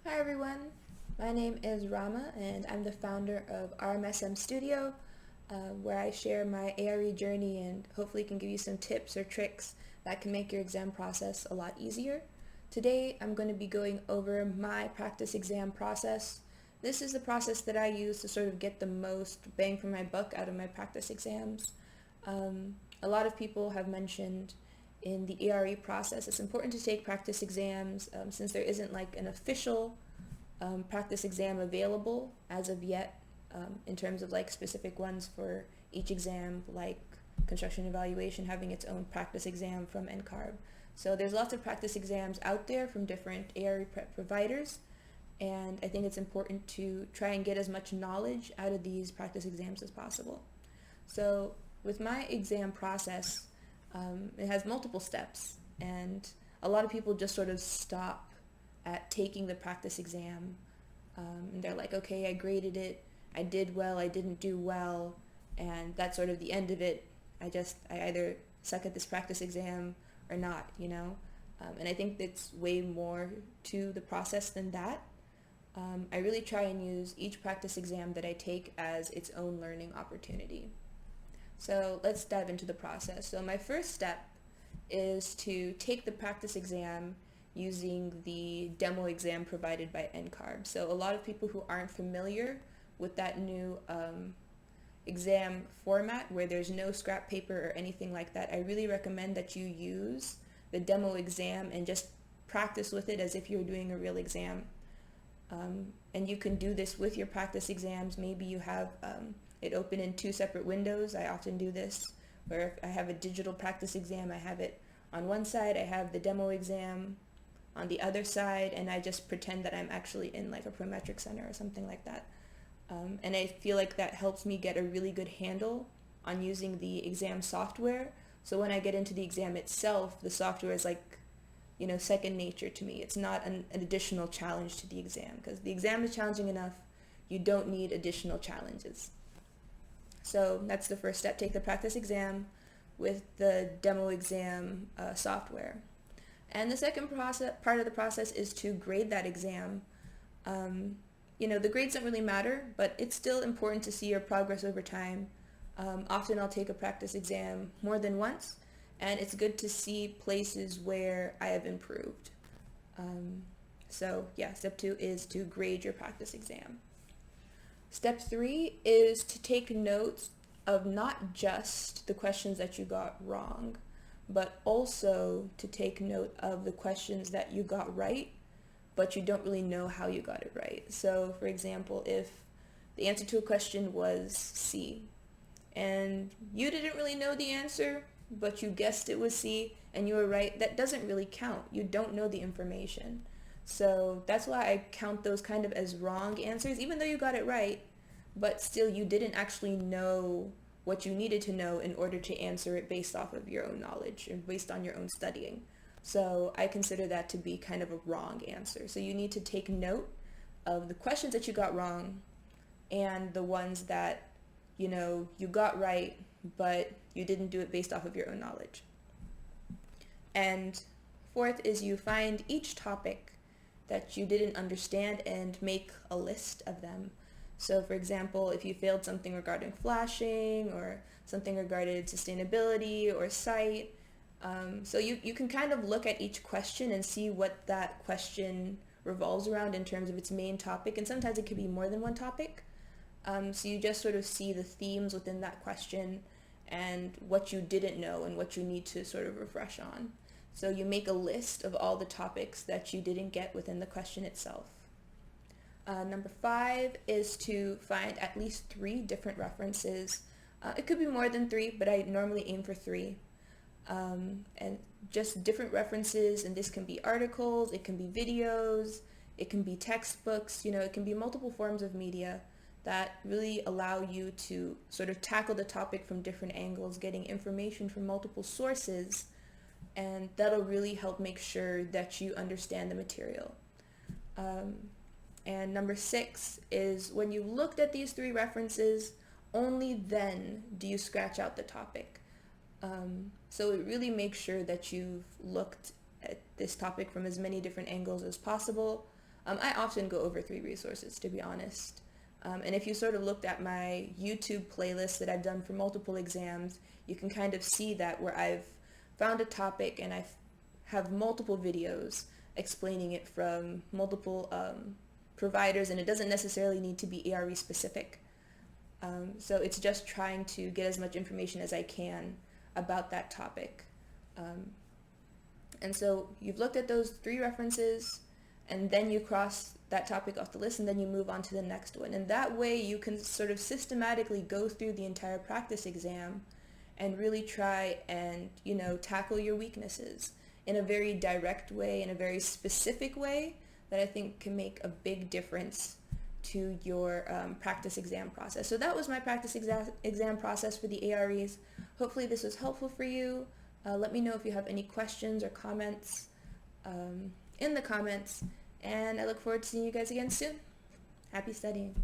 Hi everyone, my name is Rama and I'm the founder of RMSM Studio, where I share my ARE journey and hopefully can give you some tips or tricks that can make your exam process a lot easier. Today I'm going to be going over my practice exam process. This is the process that I use to sort of get the most bang for my buck out of my practice exams. A lot of people have mentioned in the ARE process it's important to take practice exams since there isn't like an official practice exam available as of yet in terms of like specific ones for each exam, like construction evaluation having its own practice exam from NCARB. So there's lots of practice exams out there from different ARE prep providers, and I think it's important to try and get as much knowledge out of these practice exams as possible. So with my exam process, it has multiple steps, and a lot of people just sort of stop at taking the practice exam, and they're like, okay, I graded it, I did well, I didn't do well, and that's sort of the end of it. I either suck at this practice exam or not, and I think it's way more to the process than that. I really try and use each practice exam that I take as its own learning opportunity. So let's dive into the process. So my first step is to take the practice exam using the demo exam provided by NCARB. So a lot of people who aren't familiar with that new exam format where there's no scrap paper or anything like that, I really recommend that you use the demo exam and just practice with it as if you're doing a real exam. And you can do this with your practice exams. Maybe you have it open in two separate windows. I often do this where if I have a digital practice exam, I have it on one side, I have the demo exam on the other side, and I just pretend that I'm actually in like a Prometric center or something like that. And I feel like that helps me get a really good handle on using the exam software. So when I get into the exam itself, the software is like, second nature to me. It's not an additional challenge to the exam, because the exam is challenging enough. You don't need additional challenges. So that's the first step. Take the practice exam with the demo exam software. And the second part of the process is to grade that exam. The grades don't really matter, but it's still important to see your progress over time. Often I'll take a practice exam more than once, and it's good to see places where I have improved. Step 2 is to grade your practice exam. Step 3 is to take notes of not just the questions that you got wrong, but also to take note of the questions that you got right, but you don't really know how you got it right. So for example, if the answer to a question was C, and you didn't really know the answer, but you guessed it was C and you were right, that doesn't really count. You don't know the information. So that's why I count those kind of as wrong answers, even though you got it right, but still you didn't actually know what you needed to know in order to answer it based off of your own knowledge and based on your own studying. So I consider that to be kind of a wrong answer. So you need to take note of the questions that you got wrong and the ones that, you got right, but you didn't do it based off of your own knowledge. And fourth is you find each topic that you didn't understand and make a list of them. So for example, if you failed something regarding flashing or something regarding sustainability or site, so you can kind of look at each question and see what that question revolves around in terms of its main topic, and sometimes it could be more than one topic. So you just sort of see the themes within that question and what you didn't know and what you need to sort of refresh on. So you make a list of all the topics that you didn't get within the question itself. Number 5 is to find at least 3 different references. It could be more than 3, but I normally aim for 3. And just different references, and this can be articles, it can be videos, it can be textbooks, it can be multiple forms of media that really allow you to sort of tackle the topic from different angles, getting information from multiple sources, and that'll really help make sure that you understand the material. And number 6 is when you looked at these 3 references, only then do you scratch out the topic. So it really makes sure that you've looked at this topic from as many different angles as possible. I often go over 3 resources, to be honest. And if you sort of looked at my YouTube playlist that I've done for multiple exams, you can kind of see that where I've found a topic and I have multiple videos explaining it from multiple providers, and it doesn't necessarily need to be ARE specific. So it's just trying to get as much information as I can about that topic. And so you've looked at those 3 references, and then you cross that topic off the list, and then you move on to the next one. And that way you can sort of systematically go through the entire practice exam and really try and, tackle your weaknesses in a very direct way, in a very specific way that I think can make a big difference to your practice exam process. So that was my practice exam process for the AREs. Hopefully this was helpful for you. Let me know if you have any questions or comments in the comments, and I look forward to seeing you guys again soon. Happy studying.